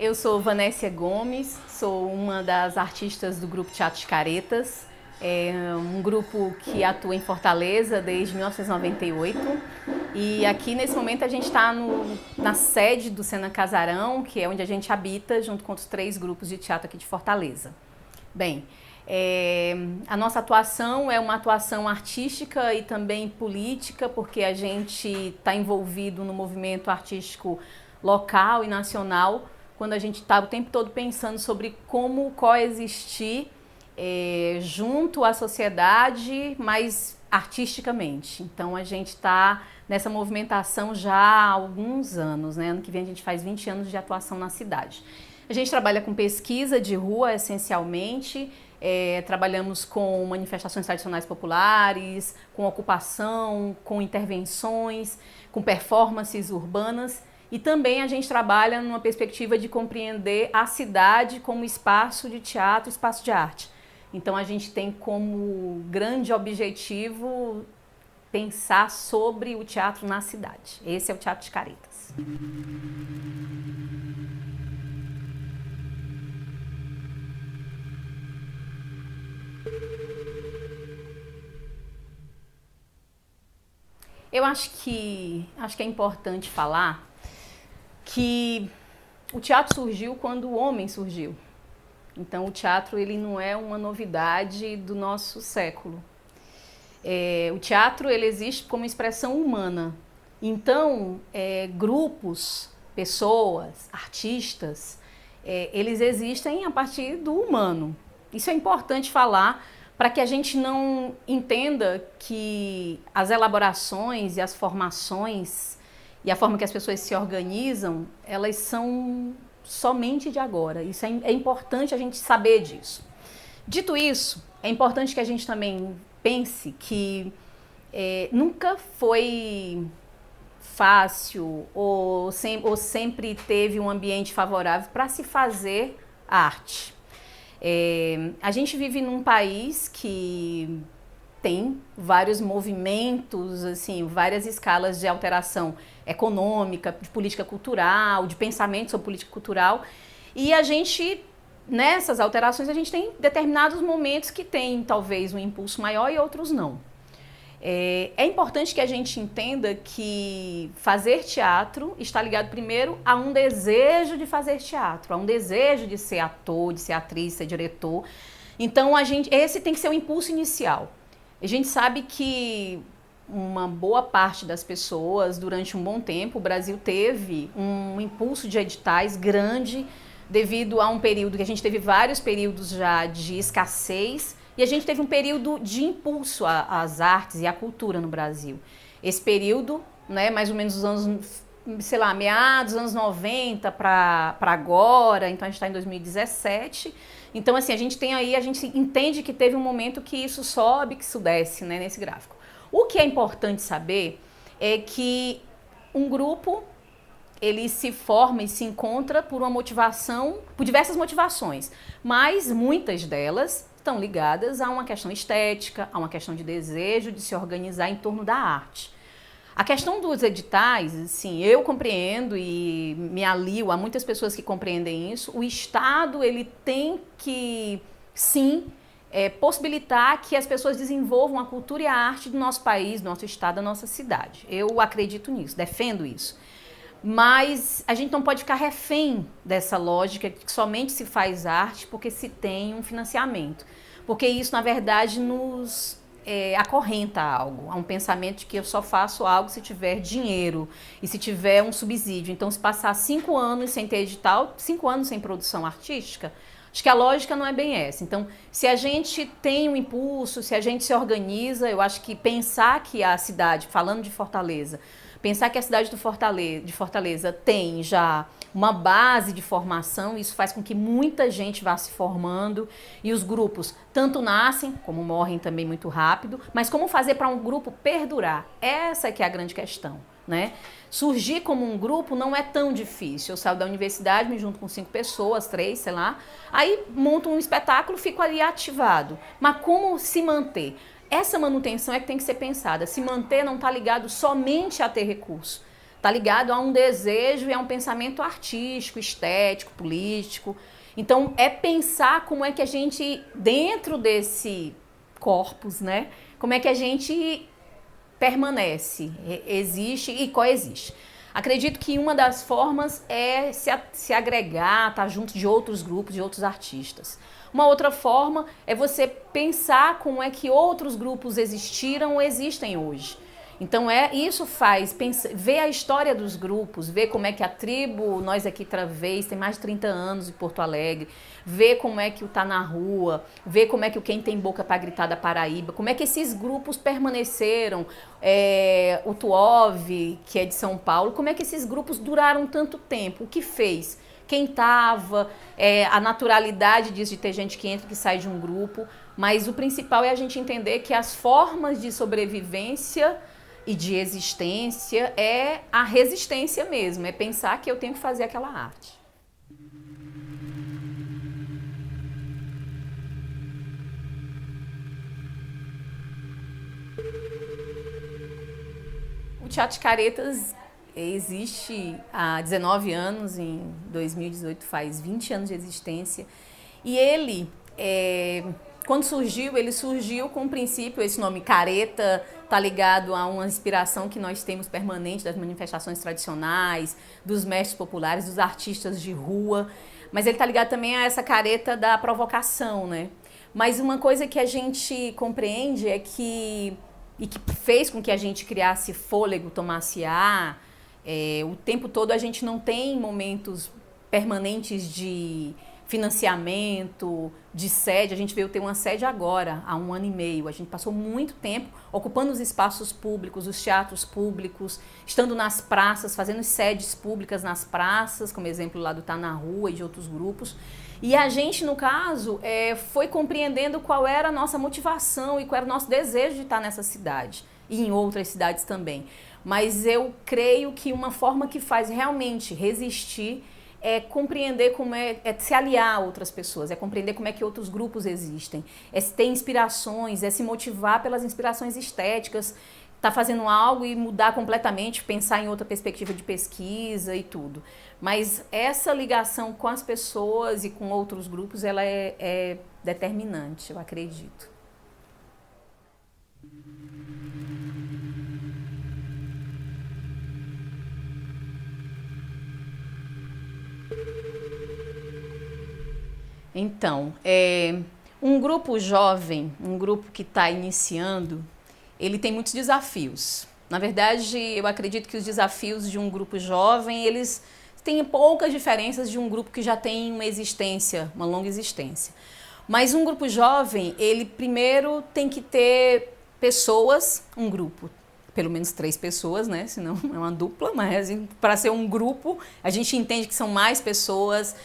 Eu sou Vanessia Gomes, sou uma das artistas do grupo Teatro de Caretas. É um grupo que atua em Fortaleza desde 1998 e aqui nesse momento a gente está na sede do Sena Casarão, que é onde a gente habita junto com os 3 grupos de teatro aqui de Fortaleza. Bem, a nossa atuação é uma atuação artística e também política, porque a gente está envolvido no movimento artístico local e nacional, quando a gente está o tempo todo pensando sobre como coexistir junto à sociedade, mas artisticamente. Então a gente está nessa movimentação já há alguns anos, né? Ano que vem a gente faz 20 anos de atuação na cidade. A gente trabalha com pesquisa de rua, essencialmente, trabalhamos com manifestações tradicionais populares, com ocupação, com intervenções, com performances urbanas. E também a gente trabalha numa perspectiva de compreender a cidade como espaço de teatro, espaço de arte. Então a gente tem como grande objetivo pensar sobre o teatro na cidade. Esse é o Teatro de Caretas. Eu acho que é importante falar que o teatro surgiu quando o homem surgiu. Então o teatro ele não é uma novidade do nosso século. O teatro ele existe como expressão humana. Então grupos, pessoas, artistas, eles existem a partir do humano. Isso é importante falar para que a gente não entenda que as elaborações e as formações e a forma que as pessoas se organizam, elas são somente de agora. Isso é importante a gente saber disso. Dito isso, é importante que a gente também pense que nunca foi fácil ou sempre teve um ambiente favorável para se fazer arte. A gente vive num país que tem vários movimentos, assim, várias escalas de alteração econômica, de política cultural, de pensamento sobre política cultural. E a gente, nessas alterações, a gente tem determinados momentos que tem talvez um impulso maior e outros não. É importante que a gente entenda que fazer teatro está ligado primeiro a um desejo de fazer teatro, a um desejo de ser ator, de ser atriz, de ser diretor. Então, esse tem que ser o impulso inicial. A gente sabe que uma boa parte das pessoas, durante um bom tempo, o Brasil teve um impulso de editais grande devido a um período que a gente teve vários períodos já de escassez e a gente teve um período de impulso às artes e à cultura no Brasil. Esse período, né, mais ou menos os anos, sei lá, meados dos anos 90 para agora, então a gente está em 2017. Então, assim, a gente entende que teve um momento que isso sobe, que isso desce, né, nesse gráfico. O que é importante saber é que um grupo, ele se forma e se encontra por uma motivação, por diversas motivações, mas muitas delas estão ligadas a uma questão estética, a uma questão de desejo de se organizar em torno da arte. A questão dos editais, assim, eu compreendo e me alio a muitas pessoas que compreendem isso. O Estado ele tem que, sim, possibilitar que as pessoas desenvolvam a cultura e a arte do nosso país, do nosso estado, da nossa cidade. Eu acredito nisso, defendo isso. Mas a gente não pode ficar refém dessa lógica que somente se faz arte porque se tem um financiamento. Porque isso, na verdade, nos acorrenta a algo, a um pensamento de que eu só faço algo se tiver dinheiro e se tiver um subsídio. Então, se passar 5 anos sem ter edital, 5 anos sem produção artística, acho que a lógica não é bem essa. Então, se a gente tem um impulso, se a gente se organiza, eu acho que pensar que a cidade, falando de Fortaleza, pensar que a cidade de Fortaleza tem já uma base de formação, isso faz com que muita gente vá se formando e os grupos tanto nascem, como morrem também muito rápido, mas como fazer para um grupo perdurar? Essa que é a grande questão, né? Surgir como um grupo não é tão difícil. Eu saio da universidade, me junto com 5 pessoas, 3, sei lá, aí monto um espetáculo, fico ali ativado. Mas como se manter? Essa manutenção é que tem que ser pensada. Se manter não está ligado somente a ter recurso. está ligado a um desejo e a um pensamento artístico, estético, político. Então, é pensar como é que a gente, dentro desse corpus, né, como é que a gente permanece, existe e coexiste. Acredito que uma das formas é se agregar, estar junto de outros grupos, de outros artistas. Uma outra forma é você pensar como é que outros grupos existiram ou existem hoje. Então isso faz ver a história dos grupos, ver como é que a tribo Nós Aqui Travês tem mais de 30 anos em Porto Alegre, ver como é que o Tá na Rua, ver como é que o Quem Tem Boca pra Gritar da Paraíba, como é que esses grupos permaneceram, o Tuove, que é de São Paulo, como é que esses grupos duraram tanto tempo, o que fez? Quem estava, a naturalidade disso de ter gente que entra e que sai de um grupo, mas o principal é a gente entender que as formas de sobrevivência e de existência é a resistência mesmo, é pensar que eu tenho que fazer aquela arte. O Teatro de Caretas existe há 19 anos, em 2018 faz 20 anos de existência, e ele, quando surgiu, ele surgiu com o princípio, esse nome careta está ligado a uma inspiração que nós temos permanente das manifestações tradicionais, dos mestres populares, dos artistas de rua, mas ele está ligado também a essa careta da provocação, né? Mas uma coisa que a gente compreende é que, e que fez com que a gente criasse fôlego, tomasse ar, o tempo todo a gente não tem momentos permanentes de financiamento, de sede. A gente veio ter uma sede agora, há 1 ano e meio. A gente passou muito tempo ocupando os espaços públicos, os teatros públicos, estando nas praças, fazendo sedes públicas nas praças, como exemplo lá do Tá na Rua e de outros grupos. E a gente, no caso, foi compreendendo qual era a nossa motivação e qual era o nosso desejo de estar nessa cidade e em outras cidades também. Mas eu creio que uma forma que faz realmente resistir é compreender como é se aliar a outras pessoas, é compreender como é que outros grupos existem, é ter inspirações, é se motivar pelas inspirações estéticas, tá fazendo algo e mudar completamente, pensar em outra perspectiva de pesquisa e tudo. Mas essa ligação com as pessoas e com outros grupos, ela é determinante, eu acredito. Então, um grupo jovem, um grupo que está iniciando, ele tem muitos desafios. Na verdade, eu acredito que os desafios de um grupo jovem, eles têm poucas diferenças de um grupo que já tem uma existência, uma longa existência. Mas um grupo jovem, ele primeiro tem que ter pessoas, um grupo, pelo menos 3 pessoas, né? Senão é uma dupla, mas para ser um grupo, a gente entende que são mais pessoas.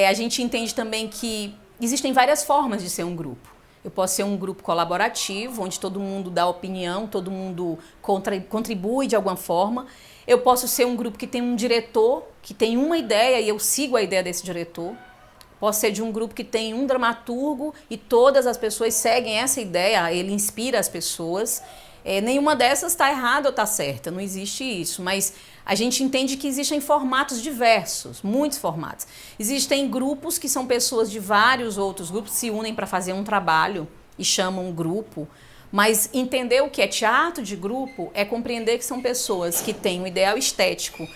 A gente entende também que existem várias formas de ser um grupo. Eu posso ser um grupo colaborativo, onde todo mundo dá opinião, todo mundo contribui de alguma forma. Eu posso ser um grupo que tem um diretor, que tem uma ideia e eu sigo a ideia desse diretor. Posso ser de um grupo que tem um dramaturgo e todas as pessoas seguem essa ideia, ele inspira as pessoas. Nenhuma dessas está errada ou está certa, não existe isso, mas a gente entende que existem formatos diversos, muitos formatos. Existem grupos que são pessoas de vários outros grupos, se unem para fazer um trabalho e chamam um grupo, mas entender o que é teatro de grupo é compreender que são pessoas que têm um ideal estético,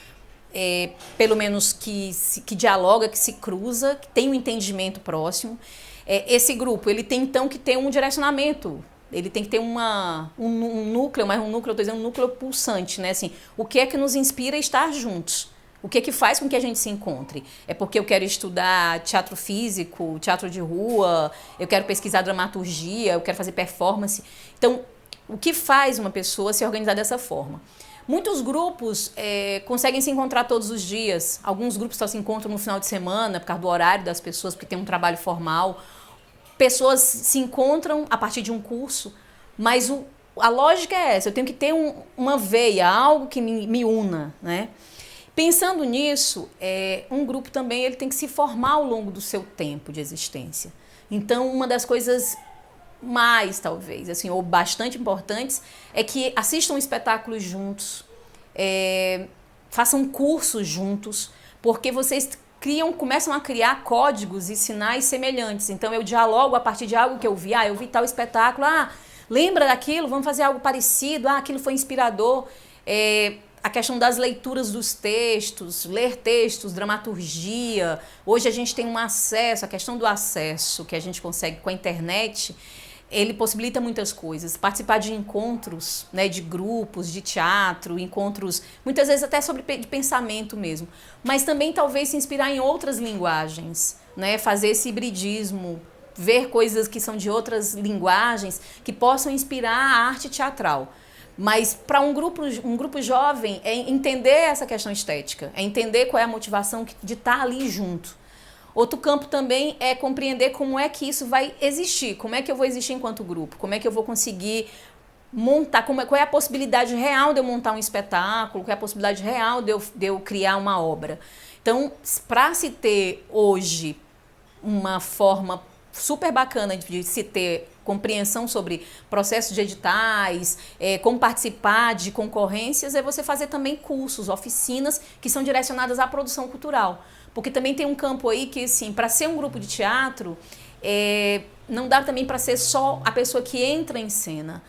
pelo menos que dialoga, que se cruza, que tem um entendimento próximo. Esse grupo ele tem então que ter um direcionamento. Ele tem que ter um núcleo, mas um núcleo, eu estou dizendo um núcleo pulsante, né? Assim, o que é que nos inspira a estar juntos? O que é que faz com que a gente se encontre? É porque eu quero estudar teatro físico, teatro de rua, eu quero pesquisar dramaturgia, eu quero fazer performance. Então, o que faz uma pessoa se organizar dessa forma? Muitos grupos conseguem se encontrar todos os dias. Alguns grupos só se encontram no final de semana, por causa do horário das pessoas, porque tem um trabalho formal. Pessoas se encontram a partir de um curso, mas a lógica é essa, eu tenho que ter uma veia, algo que me una, né? Pensando nisso, um grupo também ele tem que se formar ao longo do seu tempo de existência. Então, uma das coisas mais, talvez, assim, ou bastante importantes, é que assistam espetáculos juntos, façam cursos juntos, porque vocês começam a criar códigos e sinais semelhantes. Então eu dialogo a partir de algo que eu vi. Eu vi tal espetáculo. Lembra daquilo? Vamos fazer algo parecido. Aquilo foi inspirador. A questão das leituras dos textos, ler textos, dramaturgia. Hoje a gente tem um acesso, a questão do acesso que a gente consegue com a internet, ele possibilita muitas coisas. Participar de encontros, né, de grupos, de teatro, encontros, muitas vezes até de pensamento mesmo. Mas também talvez se inspirar em outras linguagens, né, fazer esse hibridismo, ver coisas que são de outras linguagens que possam inspirar a arte teatral. Mas para um grupo jovem é entender essa questão estética, é entender qual é a motivação de estar ali junto. Outro campo também é compreender como é que isso vai existir, como é que eu vou existir enquanto grupo, como é que eu vou conseguir montar, qual é a possibilidade real de eu montar um espetáculo, qual é a possibilidade real de eu criar uma obra. Então, para se ter hoje uma forma super bacana de se ter compreensão sobre processos de editais, como participar de concorrências, é você fazer também cursos, oficinas que são direcionadas à produção cultural. Porque também tem um campo aí que, assim, para ser um grupo de teatro, não dá também para ser só a pessoa que entra em cena.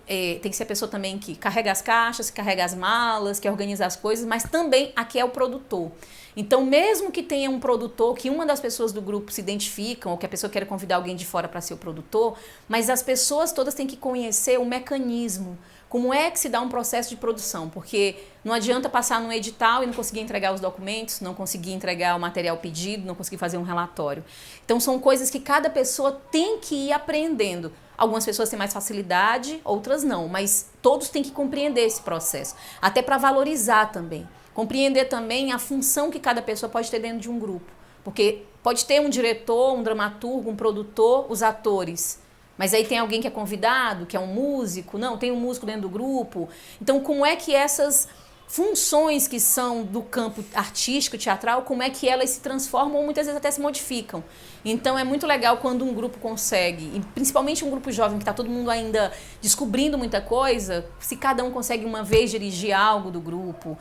Tem que ser a pessoa também que carrega as caixas, que carrega as malas, que organiza as coisas, mas também aqui é o produtor. Então, mesmo que tenha um produtor, que uma das pessoas do grupo se identificam, ou que a pessoa queira convidar alguém de fora para ser o produtor, mas as pessoas todas têm que conhecer o mecanismo, como é que se dá um processo de produção, porque não adianta passar num edital e não conseguir entregar os documentos, não conseguir entregar o material pedido, não conseguir fazer um relatório. Então, são coisas que cada pessoa tem que ir aprendendo. Algumas pessoas têm mais facilidade, outras não, mas todos têm que compreender esse processo, até para valorizar também. Compreender também a função que cada pessoa pode ter dentro de um grupo, porque pode ter um diretor, um dramaturgo, um produtor, os atores, mas aí tem alguém que é convidado, que é um músico, não, tem um músico dentro do grupo. Então, como é que essas funções que são do campo artístico, teatral, como é que elas se transformam ou muitas vezes até se modificam. Então é muito legal quando um grupo consegue, e principalmente um grupo jovem que está todo mundo ainda descobrindo muita coisa, se cada um consegue uma vez dirigir algo do grupo,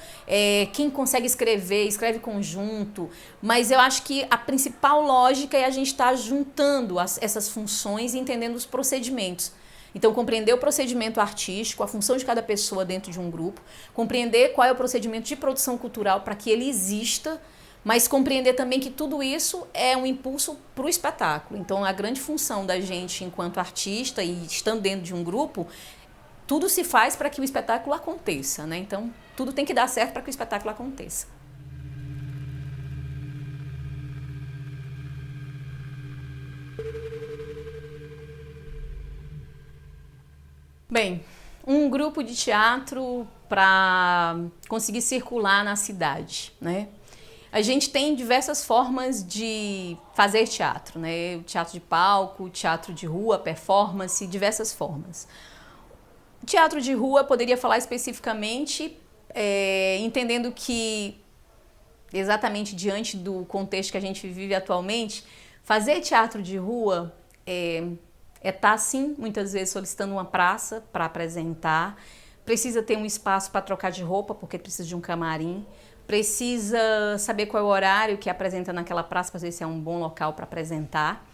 quem consegue escrever, escreve conjunto, mas eu acho que a principal lógica é a gente estar juntando essas funções e entendendo os procedimentos. Então, compreender o procedimento artístico, a função de cada pessoa dentro de um grupo, compreender qual é o procedimento de produção cultural para que ele exista, mas compreender também que tudo isso é um impulso para o espetáculo. Então, a grande função da gente enquanto artista e estando dentro de um grupo, tudo se faz para que o espetáculo aconteça, né? Então, tudo tem que dar certo para que o espetáculo aconteça. Bem, um grupo de teatro para conseguir circular na cidade, né? A gente tem diversas formas de fazer teatro, né? O teatro de palco, teatro de rua, performance, diversas formas. O teatro de rua poderia falar especificamente, entendendo que, exatamente diante do contexto que a gente vive atualmente, fazer teatro de rua estar, sim, muitas vezes solicitando uma praça para apresentar, precisa ter um espaço para trocar de roupa, porque precisa de um camarim, precisa saber qual é o horário que apresenta naquela praça, para ver se é um bom local para apresentar.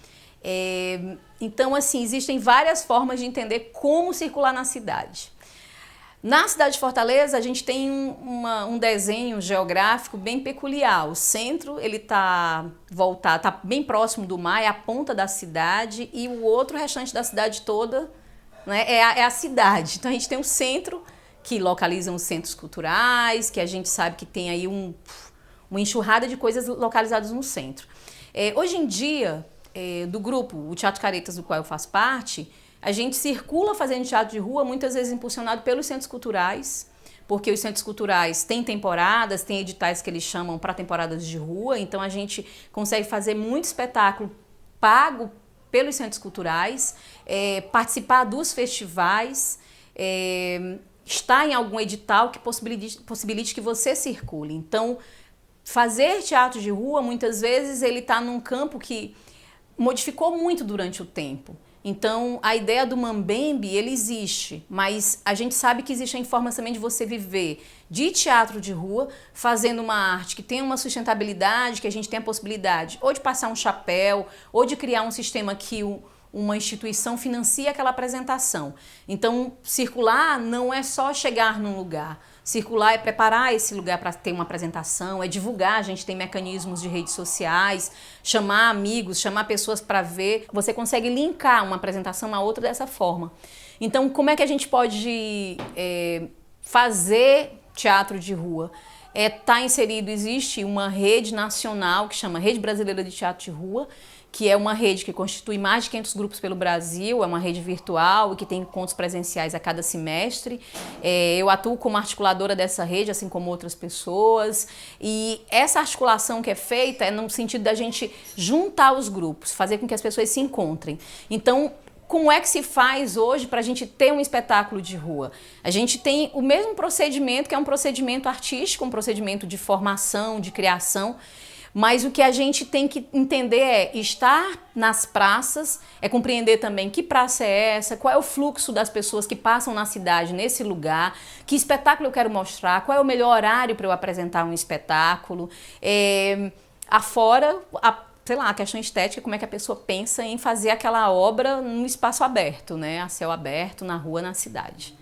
Então, assim, existem várias formas de entender como circular na cidade. Na cidade de Fortaleza, a gente tem um desenho geográfico bem peculiar. O centro, ele está voltado, está bem próximo do mar, é a ponta da cidade, e o outro restante da cidade toda, né, é a cidade. Então, a gente tem um centro, que localiza os centros culturais, que a gente sabe que tem aí uma enxurrada de coisas localizadas no centro. Hoje em dia, do grupo, o Teatro Caretas, do qual eu faço parte, a gente circula fazendo teatro de rua, muitas vezes impulsionado pelos centros culturais, porque os centros culturais têm temporadas, têm editais que eles chamam para temporadas de rua, então a gente consegue fazer muito espetáculo pago pelos centros culturais, participar dos festivais, estar em algum edital que possibilite que você circule. Então, fazer teatro de rua, muitas vezes, ele está num campo que modificou muito durante o tempo. Então, a ideia do mambembe, ele existe, mas a gente sabe que existe a formas também de você viver de teatro de rua, fazendo uma arte que tem uma sustentabilidade, que a gente tem a possibilidade ou de passar um chapéu, ou de criar um sistema que uma instituição financia aquela apresentação. Então, circular não é só chegar num lugar. Circular é preparar esse lugar para ter uma apresentação, é divulgar, a gente tem mecanismos de redes sociais, chamar amigos, chamar pessoas para ver. Você consegue linkar uma apresentação a outra dessa forma. Então, como é que a gente pode fazer teatro de rua? Tá inserido, existe uma rede nacional que chama Rede Brasileira de Teatro de Rua, que é uma rede que constitui mais de 500 grupos pelo Brasil, é uma rede virtual e que tem encontros presenciais a cada semestre. Eu atuo como articuladora dessa rede, assim como outras pessoas, e essa articulação que é feita é no sentido da gente juntar os grupos, fazer com que as pessoas se encontrem. Então, como é que se faz hoje para a gente ter um espetáculo de rua? A gente tem o mesmo procedimento, que é um procedimento artístico, um procedimento de formação, de criação, mas o que a gente tem que entender é estar nas praças, é compreender também que praça é essa, qual é o fluxo das pessoas que passam na cidade nesse lugar, que espetáculo eu quero mostrar, qual é o melhor horário para eu apresentar um espetáculo, afora sei lá, a questão estética, como é que a pessoa pensa em fazer aquela obra num espaço aberto, né, a céu aberto, na rua, na cidade.